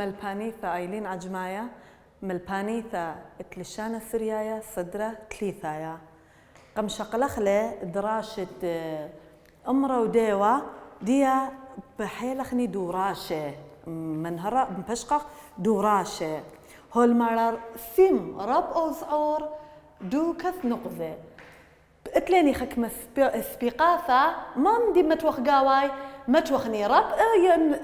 ملبانيثا ايلين عجمايا ملبانيثا اتلشانا سريايا صدرة تليثايا قم شقلخلة دراشة أمرا وديوة ديا بحيلخني دوراشة من هرا بشقق دوراشة هول مرر ثم رب أوزعور دو كث نقذة اتلاني خكمة سبيقاثا ما مدي متوخ قاواي متوخني رب ين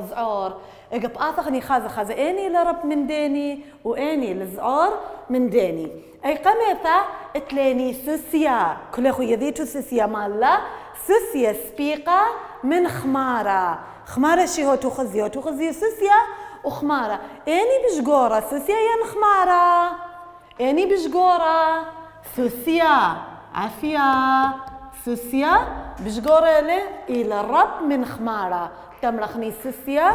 زعور اقب آثخني خازة اني لرب من ديني واني لزعور من ديني اي قميثا اتلاني سوسيا كل اخو يذيتو سوسيا مالا سوسيا سبيقا من خمارة شي هو تخزي سوسيا وخمارة اني بشقورة سوسيا ين خمارة اني بشقورة سوسيا عافية سوسيا بشقورة لي إلى الرب من خمارة تمرخني سوسيا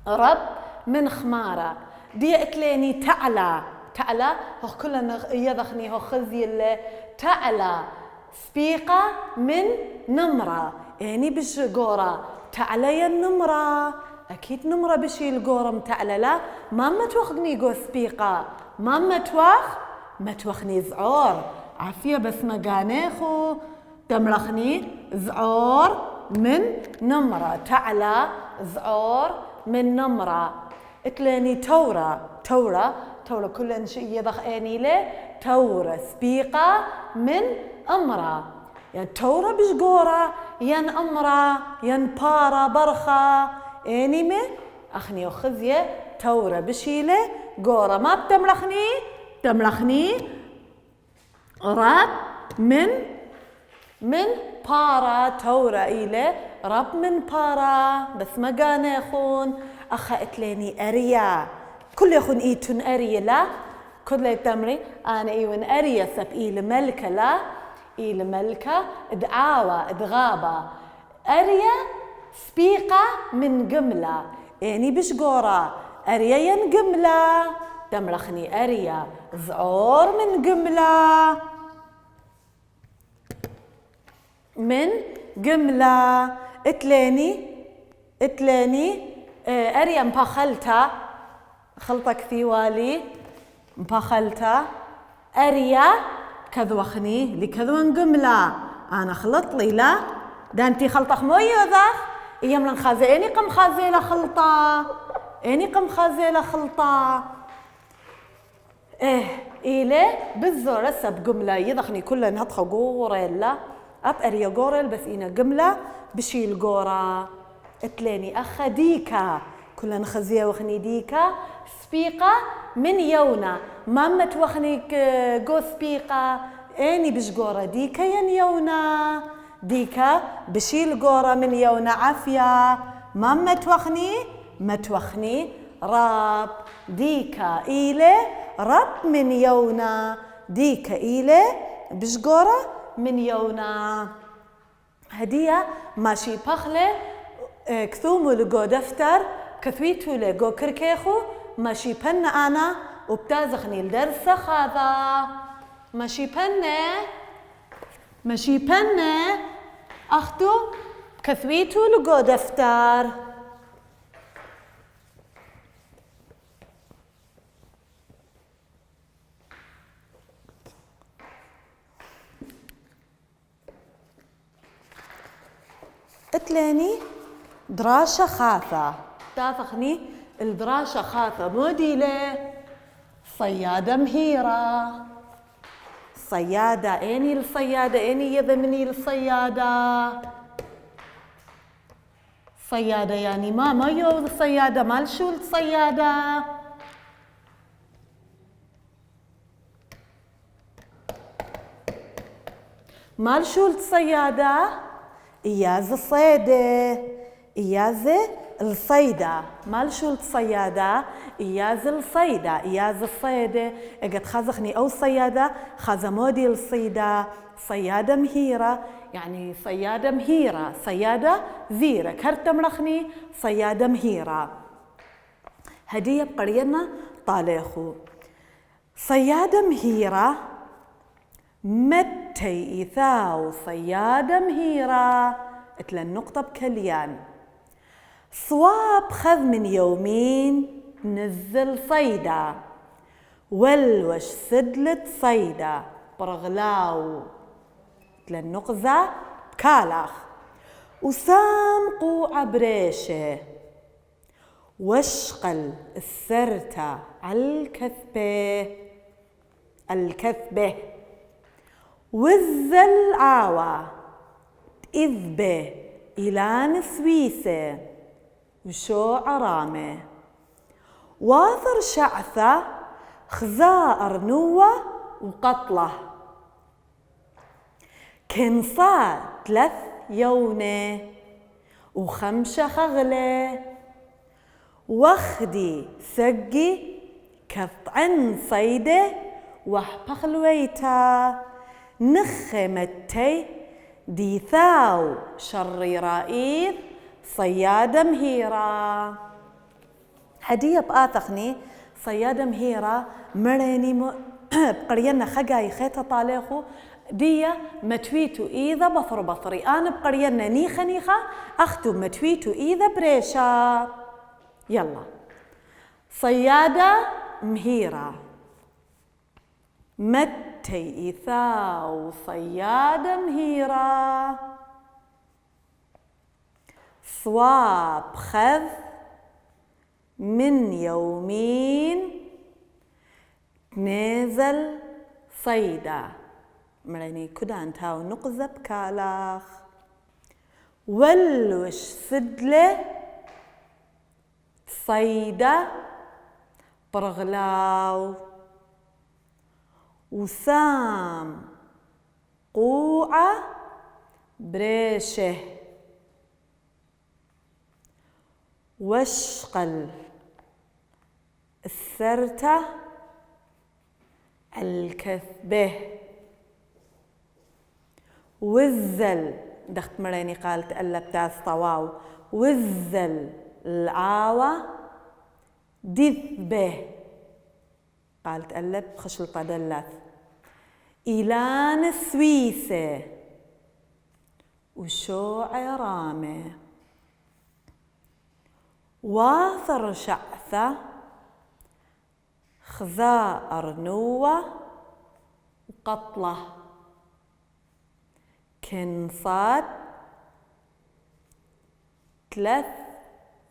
رب من خمارة دي اتلاني تعلى هو كلنا يضخني هو خزي اللي تعلى سبيقة من نمرة يعني بشقورة تعلى يا النمرة أكيد نمرة بشي القورة متعلى لا ما متوخني قو سبيقة ما متوخني زعور عافية بس مقانيخو تمرخني زعور من نمرة تعلى زعور من نمرة اتلاني تورة كل شيء يضخ اني له تورة سبيقة من امرة يعني تورة بشقورة ين امرة ين بارة برخة اني من اخني وخزية تورة بشيلة قورة ما بتملخني رب من بارا تورة إلى رب من بارا بس ما قانيخون أخا اتليني أريا كل يخون إيتون أريا لا كل تمري أنا إيون أريا سب إلى ملكة لا إلى ملكة دعاوة دغابة أريا سبيقة من جملة يعني بشقورة أريا ين جملة تمرخني أريا زعور من جملة من جملة اتلاني أريا مبخلتا خلطة كثيوالي مبخلتا أريا كذوخني لكذوان جملة أنا خلط لي لا ده أنتي خلطة خموية ذا إيام لن خازي إني قم خازي خلطة إلى بالزورة سب جملة يضخني كلها نهضخ قوريلا أب أريا قوريل بس إنا جملة بشيل قورة اتلاني أخا ديكا كلها نخزيها وخني ديكا سبيقة من يونا ماما توخني قو سبيقة اني بشقورة ديكا ين يونا ديكا بشيل قورة من يونا عافية ماما توخني راب ديكا إلى رب من يونا ديكا إلى بشقورة من يونا هدية ماشي بخلة كثومو لقو دفتر كثويتو لقو كركيخو ماشي بنا أنا وبتازخني الدرس هذا ماشي بنا أختو كثويتو لقو دفتر اتلاني دراشة خاثة تاثخني الدراشة خاثة موديلة صيادة مهيرة صيادة اني الصيادة اني يذمني الصيادة صيادة يعني ما يوض الصيادة مال شو الصيادة مال شو الصيادة إياز الصيدة إياز الصيدة مال شو الصيادة إياز الصيدة اجت خازخني أو صيادة خازمودي الصيدة صيادة مهيرة يعني صيادة مهيرة صيادة ذيرة كرتمرخني صيادة مهيرة هدية بقرينا طاليخو صيادة مهيرة متي إثاو صيادة مهيرة اتلا النقطة بكليان صواب خذ من يومين نزل صيدا، والوش سدلت صيدا برغلاو للنقزة بكالخ، وسام قوع بريشه، واشقل السرتة الكثبة، والزل عاوى إذبه إلى نسويسه، وشو عرامه، واثر شعثة خزاء أرنوة وقتله، كنصا 3 يونة وخمشة خغلة، وخدي سقي كطعن صيده وحبخلويتا، نخمتي ديثاو شريرائيث صيادة مهيرة. هدية بآثخني صيادة مهيرة مريني بقرينا خقاي خيطة طاليخو دية متويتو إذا بطري أنا بقرينا نيخة أختو متويتو إذا بريشة. يلا صيادة مهيرة متي إيثاو صيادة مهيرة، صواب خذ من يومين نازل صيدا، مرني كدان تاو نقزة بكالخ، والوش سدلة صيدا برغلاو، وسام قوعة بريشه، واشقل السرتة الكثبة، والزل دخت مريني قالت ألا بتاس طواو، والزل العاوة دذبه قالت ألا بخشل طدلث، إلى نسويسه وشو عرامه، واثر شعثة خزاء أرنوة وقتله، كنصات 3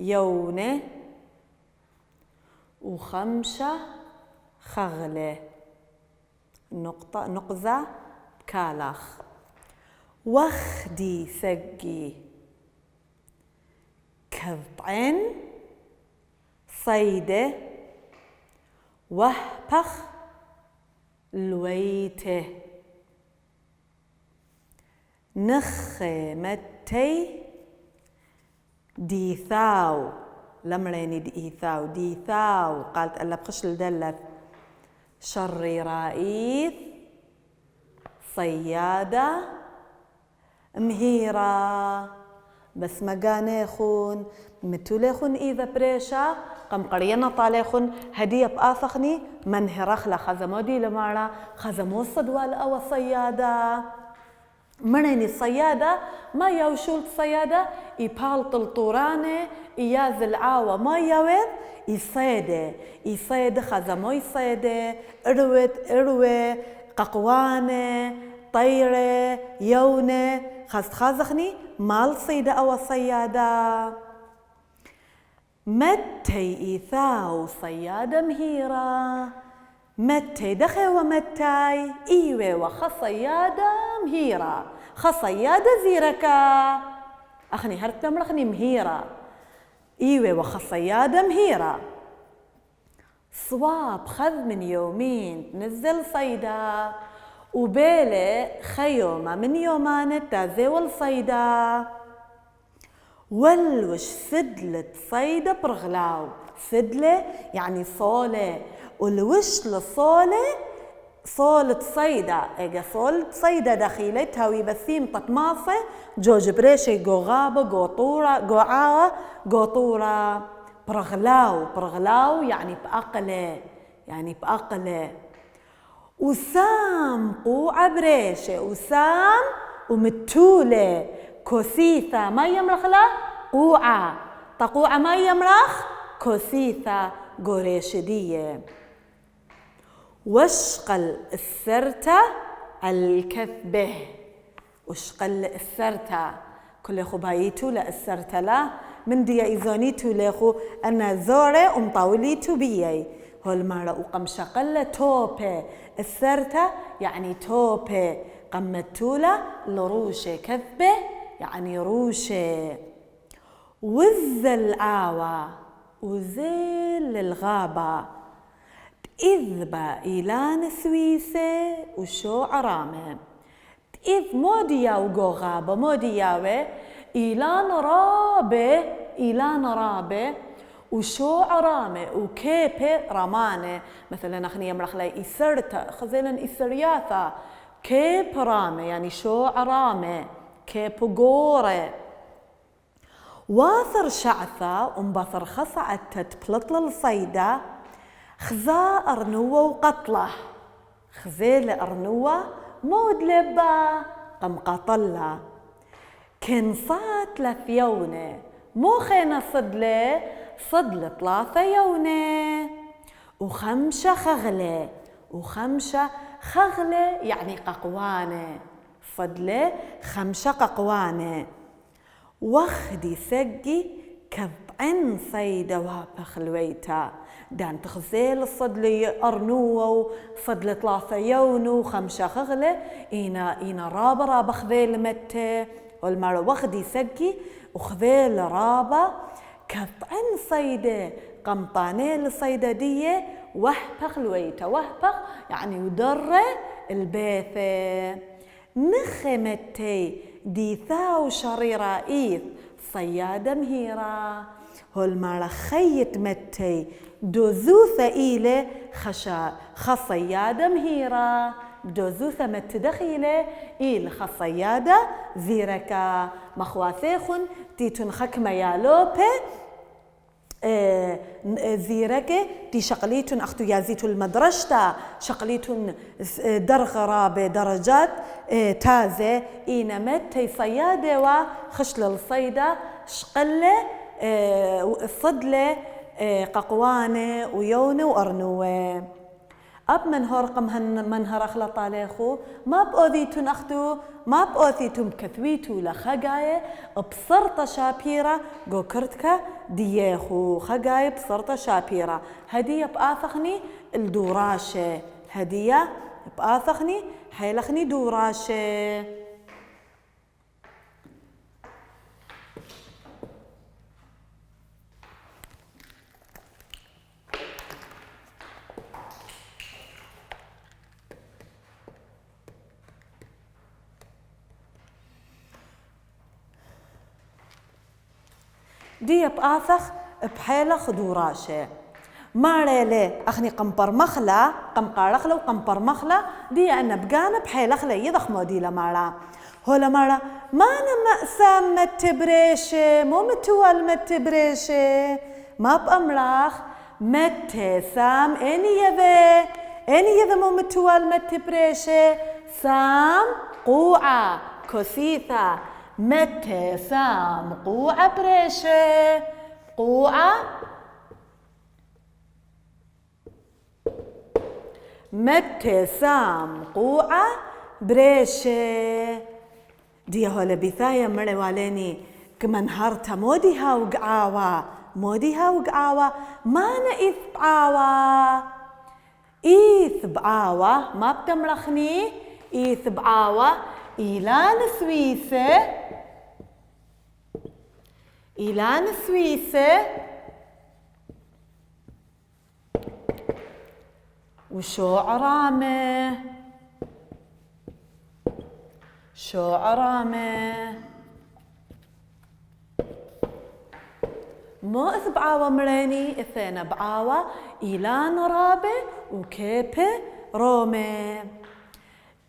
يونة وخمشة خغلة، نقزة بكالخ، وخدي سقي كضعن صيده وهبخ لويته، نخمتي ديثاو لمريني ديثاو قالت ألا بخشل دلت شريرائيث صيادة مهيرة، بس مقانيخون متوليخون إذا بريشة قم قرينا طاليخون هدية بآثخني منهرخ لخزمودي لمارا خزمو صدوال أو صيادة، مريني الصيادة ما يوشول صيادة يبال طلطورانة إياز العاوة ما يوذ يصيد خزمو يصيد اروة ققوانة طيرة يونة خازخني مال صيدة أو صيادة، متي إيثاو صيادة مهيرة، متي دخي ومتاي إيوه وخصيادة مهيرة، خصيادة زيركا أخني هرت نمرخني مهيرة إيوه وخصيادة مهيرة، صواب خذ من يومين نزل صيدا، وبيلة خيومة من يومان تازول صيدا، والوش سدلت صيدا برغلاو، سدلة يعني صولة، والوش لصولة صولة صيدا، اجا صولة صيدا دخيلة تاوي بثيم طتماصة جو جبريشي جو غابة جو طورة جو عاوة جو طورة، برغلاو يعني بأقلة، وسام قوعة بريشة، وسام ومتولة كوسيثة ما يمرخلة قوعة طقوعة ما يمرخ كوثيثة قريشدية. وشقل السرتة الكثبه. وشقل السرتة كل خبايتو لا السرتة لا من دي إيزانيتو ليخو أنا زورة ومطاوليتو بيي هول مرة وقم شقل توبة السرتة يعني توبة قمتولا لروشة كثبة يعني روشة. وز العاوة وزيل الغابة إذبا إيلان سويسة وشو عرامة. إذ موديا وقو غابة مودياوي إيلان رابة وشو عرامة وكيبة رمانة. مثلا أخني يمرخ لي إسرتا خزيلا إسرياثا كيب رامة يعني شو عرامة كيب قورة. واثر شعثة ومبثر خصعة تتبلطل الصيدة خزا أرنوة وقطلة. خزيل أرنوة مود لبا قم قطلة. كن صات لثيونة مو خينا صدلة صدلة 3 يونة. وخمشة خغلة وخمشة خغلة يعني ققوانة صدلة 5 ققوانة. وخدي سقي كبعن صيدة وابخلويتا دان تخزيل الصدلي أرنوة وصدلة 3 يونو و5 خغلة إينا رابة خذيل متى والمرة وخدي سقي وخذيل رابة كبعن صيدة قمطاني الصيدة دي وهبخ لويتا. وهبخ يعني ودرة البيثة. نخمتي ديثا وشريرة إيث صيادة مهيرة هول مرة خيت متي دوزوثة إيلة خصيادة مهيرة بدوزوثة متدخيلة إيل خصيادة زيركا مخواثيخن تيتن خكمة يالوبة زيركة تي شقليتن أختو يازيتو المدرشتا شقليتن درغرابة درجات تازة إينمت تي صيادة وخشل الصيدة شقلة صدلة ققوانة ويونة وأرنوة. أب من هرقم من هرخلا طاليخو ما بأوذيتون أختو ما بأوذيتون كثويتو لخقاية بصرطة شابيرة قو كرتكا دييخو خقاية بصرطة شابيرة. هدية بآثخني الدوراشة هدية بآثخني حيلخني دوراشة. دي بآثخ بحيلة خدوراشة ماريلي أخني قمبر مخلا قمقارخلا وقمبر مخلا دي أنا بقانا بحيلة خلا يضخ موديلا مارا هولا مارا ما أنا مأسام متبريشة مو متوال متبريشة ما بأمراخ متسام أني يذا مو متوال متبريشة سام قوعة كوثيثة متى سام قوعة بريشة قوعة متى سام قوعة بريشة. دي هولا بثايا مري واليني كمن هارتا موديها وقعاوة ما نئث بعاوة إيث بعاوة ما بتمرخني إيث بعاوة إيلان سويسة وشو عرامة مو إثبعاوة مريني إثينا بعاوة إيلان رابة وكيبة رومة.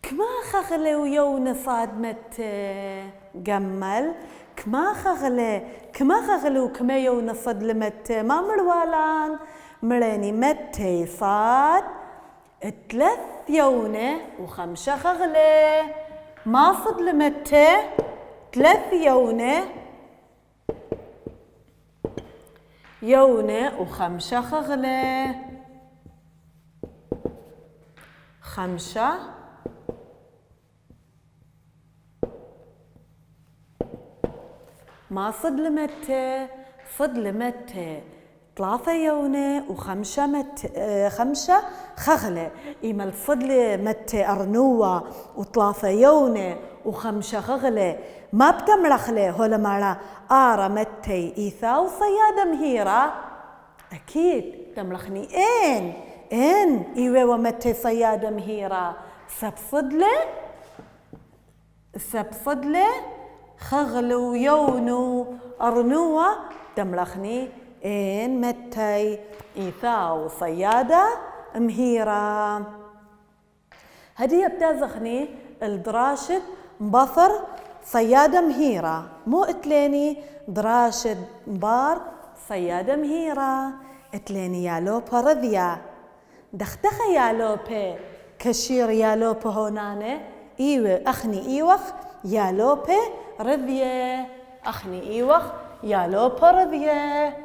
كما خغلي ويون صادمت جمل كما خغلي وكما يون صدلمت ما مروالان مريني متي صاد 3 يونة و5 خغلي ما صدلمت 3 يونة يونة وخمشة خغلة، خمشة ما صدلمته، صدلمته ثلاثة يونة وخمشة خمشة خغلة. إيمال صدلمته أرنوة وثلاثة يونة وخمشة خغلة ما بتمرخلة هولا مالا آرا متي إيثا وصيادة مهيرة. أكيد تمرخني إن إيوه ومتي صيادة مهيرة سبصدلة خغلو يونو أرنوة تملخني إن متي إيثاو صيادة مهيرة. هدي بتازخني الدراشد مبصر صيادة مهيرة، مو اتليني دراشد مبار صيادة مهيرة. اتليني يا لوبا رضيا دختخ يا لوبا كشير يا لوبا هونانه إيوه أخني إيوخ يا لوبا رضية، أخني إيوخ يا لوبا رضية.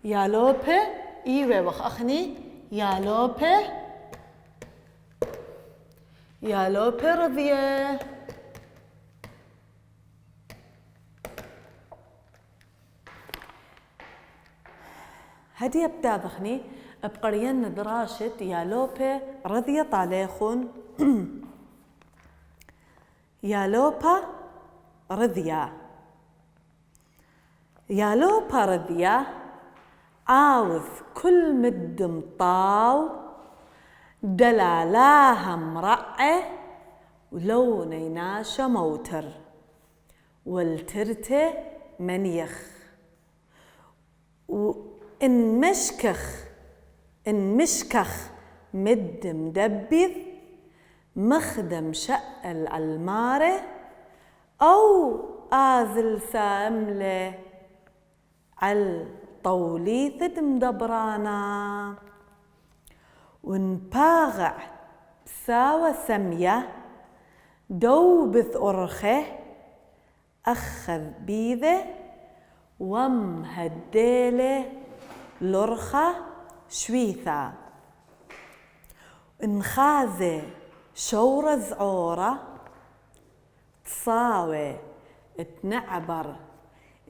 يا لوبا إيوه وخ أخني يا لوبا رضية. هدي بتاذخني بقرين دراشت يا لوبا رضية طاليخون يا لوبا رضية، يا لوبا رضية عاوز كل مدم طاو دلالاها مرعة ولوني ناشا موتر والترته منيخ وإن مشكخ مد مدبذ مخدم شقل عالمارة أو آزل ساملة عالطوليث مدبرانا ونباغع ساوى سمية دوبث أرخه أخذ بيذه ومهديله لرخة شويثة انخازة شورة زعورة تصاوي تنعبر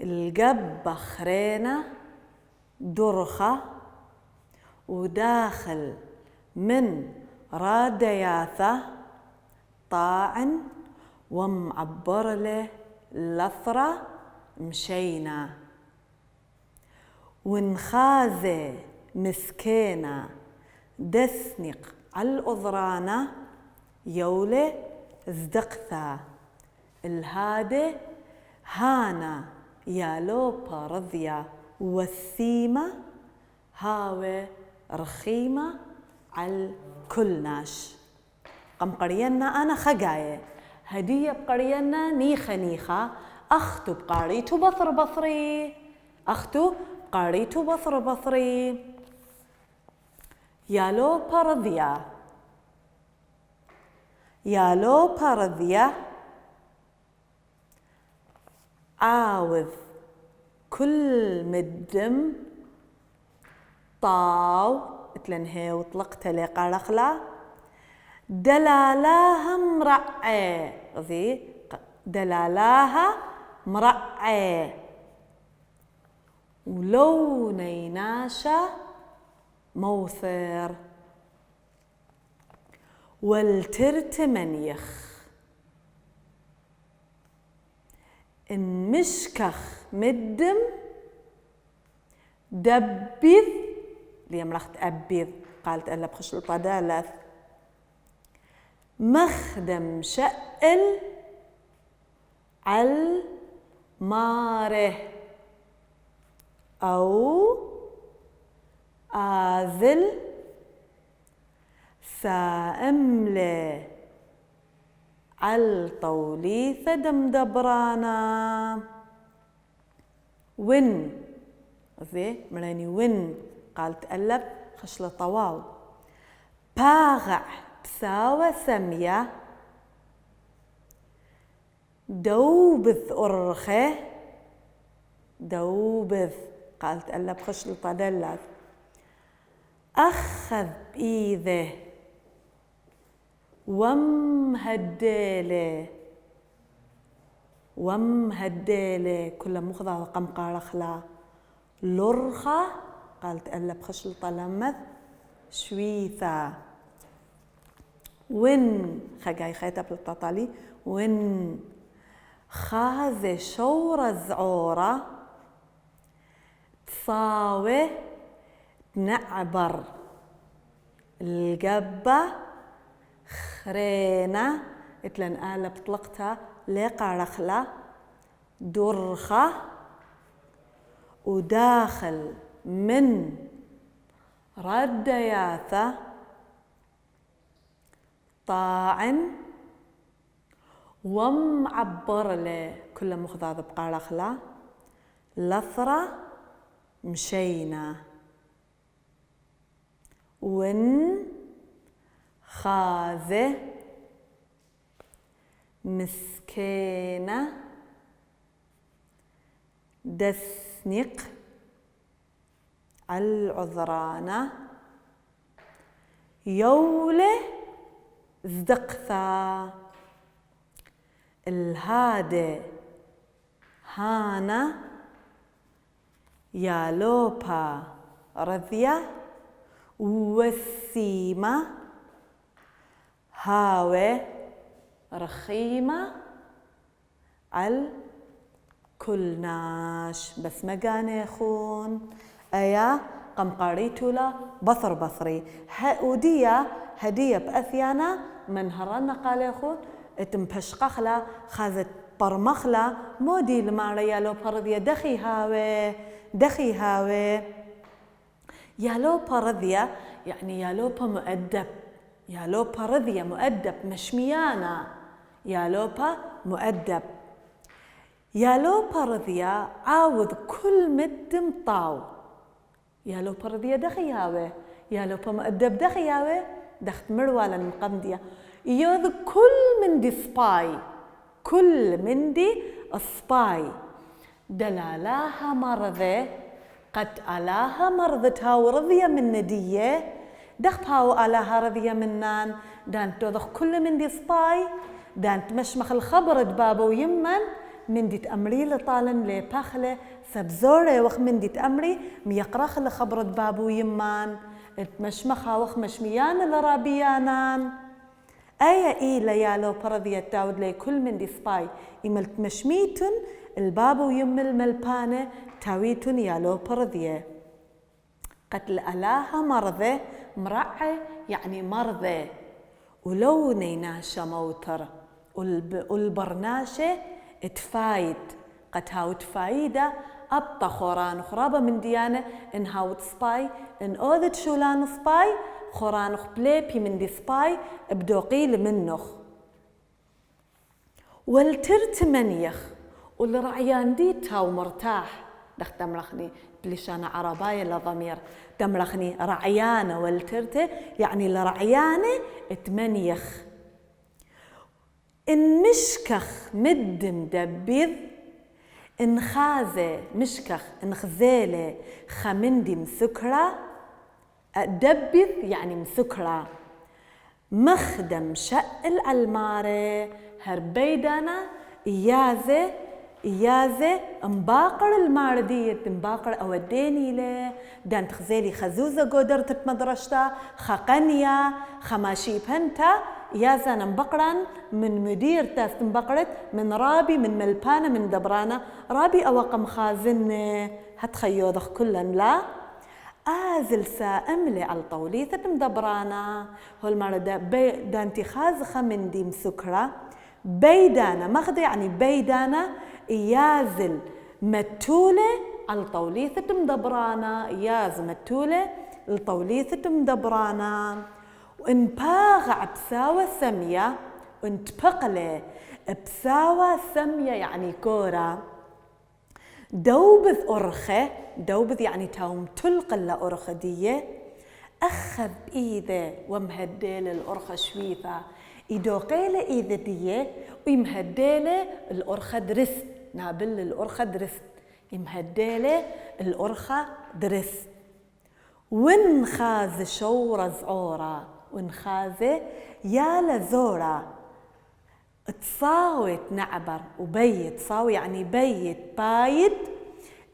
القبة خرينة درخة وداخل من رادياثة طاعن ومعبر له لثرة مشينا ونخازة مسكينة دسنق عالأضرانة يولي زدقثا الهادي هانا يا لوبا رضية والثيمة هاوي رخيمة عالكل ناش. قم قرينا أنا خقاية هدية بقرينا نيخة أختو بقاريتو بصر بصري، أختو قاريتو بصر بصري. يا لوبا رضية يا لوبا رضية عاوذ كل مدم طاو اتلنهي وطلقت لي قرخلا دلالاها مرعي غزي دلالاها مرعي ولوني ناشا موثر والترت منيخ إن مشكخ مدم دبذ ليملخت أبذ قالت ألا بخش الطدالث مخدم شقل عالماره أو آذل سائملة عالطوليثة دمدبرانا ون زي مراني ون قال تألب خشلة طواو باغع بساوى سمية دوبث أرخه دوبث قالت ألا بخشل طدلت أخذ بإيده ومهديله كل مخضع قم قارخلا لرخة قالت ألا بخشل طلمث شويثة ون خجاي خيتها بالتطالي ون خاذ شورة زعورة تصاوي نعبر القبة خرينة اتلن آلة بطلقتها لقارخلا درخة وداخل من ردياثة طاعن ومعبر له كل مخضاض بقارخلا لثرة مشينا ون خاذة مسكينة دسنق العذرانة يوله زدقثا الهادي هانا يالوبا رذية والسيمة هاوي رخيمة الكلناش بس ما قانيخون أيا قم قريتولا بصر بصري وديا هدية بأثيانا من هرانا قاليخون اتمبشقخلا خازت برمخلا مودي الماريا لو برضيا دخي هاوي يالو برضيا يعني يالوبا مؤدب يالوبا رضيا مؤدب مشميانا يالوبا مؤدب يالوبا رضيا عاوذ كل مد مطاو يالوبا رضيا دخي هاوي يالوبا مؤدب دخي هاوي دخت مروالا مقمدية يوذ كل من دي سباي دلالاها مرضى قد ألاها مرضتها ورضية من ندية دختها وألاها رضية منان دان توضخ كل من دي سباي دان تمشمخ الخبر دبابو ويمن من دي تأمري لطالن لباخلة سبزوري وخ من دي تأمري ميقرخ لخبر دبابو ويمان تمشمخها وخ مشميان لرابيانان أي ليالو برضية تاود لي كل من دي سباي إملت مشميتن الباب ويمل ملبانة تاويتن يالو برضية قتل ألاها مرضى مرعى يعني مرضى ولو نيناشا موتر والبرناشة تفايد قد هاو تفايدة أبطى خوران خرابة من ديانة إن هاو سباي إن أوذت شولان سباي خورانخ بليبي من دي سباي بدو قيل منخ والترت منيخ والرعيان ديتها ومرتاح دخ دمرخني بلشانة عرباية لضمير دمرخني رعيانة والترت يعني لرعيانة تمنيخ إن مشكخ مد مدبذ إن خازة مشكخ إن خزالة خمندي مسكرة دبذ يعني مسكرة مخدم شقل المارة هربيدانا إيازة مباقر الماردية مباقر أوديني له دان تخزالي خزوزة قدرت مدرشتا خقنيا خماشي بنتا إيازة نمبقران من مدير تاس تنبقرت من رابي من ملبانة من دبرانة رابي أوقم خازن هتخيوضخ كلن لا آزل سائملي على طوليثة مدبرانا هول مرة دانتي خازخة من دي مسكرة بيدانا ماخذة يعني بيدانا يازل متولة على طوليثة مدبرانا ياز متولة الطوليثة مدبرانا وإن باغع بساوة سمية وإن تبقلة بساوة سمية يعني كورة دوبذ أرخة دوبذ يعني تاوم تلقى لأرخة دية أخذ بإيده ومهدل الأرخة شويثة يدوقيله إيذدية ويمهديله الأرخة درس نابل الأرخة درس يمهديله الأرخة درس ونخاز شورة زعورة ونخازة يا لزورة تصاوت نعبر وبيت صاوي يعني بيت بايد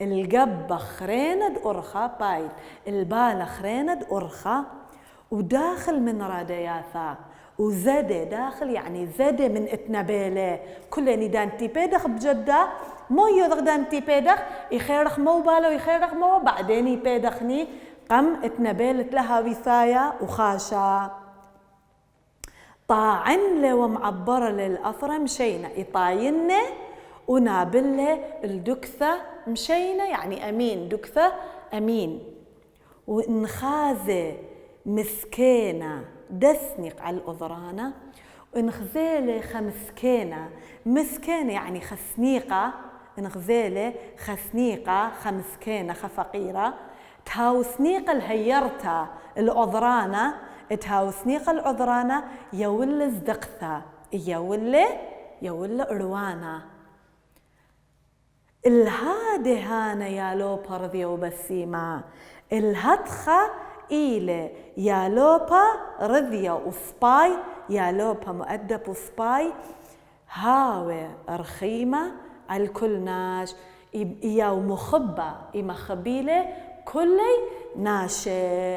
القبة خريند أرخة بايد البالة خريند أرخة وداخل من رادياثا وزدة داخل يعني زدة من اتنبيله كل ندانتي بيدخ بجدة مو يضغدانتي بيدخ يخيرخ مو باله ويخيرخ مو بعدين يبيدخني قم اتنبيلت لها وثايا وخاشا طاعن له ومعبر للأثرة مشينا يطاينه ونابله الدكثة مشينا يعني أمين دكثة أمين ونخازة مسكينة دسنق على الأذرانة ونخزيله خمسكينة مسكينة يعني خسنيقة نخزيله خسنيقة خمسكينة خفقيرة تهاوسنيقة الهيرتا الأذرانة تهاوسنيقة الأذرانة يول زدقثة يول أروانة الهادي هانا يا لوبا رضيو بسيما الهدخة إيلي يا لوبا رضيو وصباي يا لوبا مؤدب وصباي هاوي رخيمة على الكل ناش إيا ومخبة إمخبيلة كلي ناشي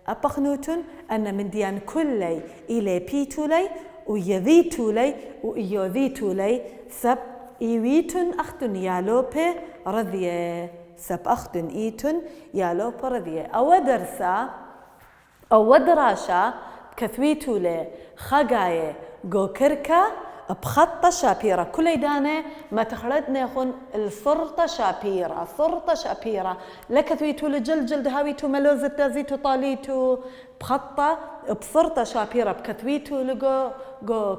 أبخنوتن أن من ديان كلي إلي بيتولي ويذيتولي وإيوذيتولي سب إيويتن أختن يالوبي رضيه سب أختن إيتن يالوبي رضيه أو درسا أو دراشا كثويتولي خقاية جو كركا بخطة شابيرة كل دانة ما تخردنا يخون الصرطة شابيرة صرطة شابيرة لكثويتو لجلد هاويتو ملوزة تازيتو طاليتو بخطة بصرطة شابيرة بكثويتو لجو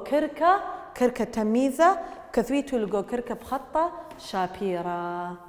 كركة تميزة كثويتو لجو كركة بخطة شابيرة.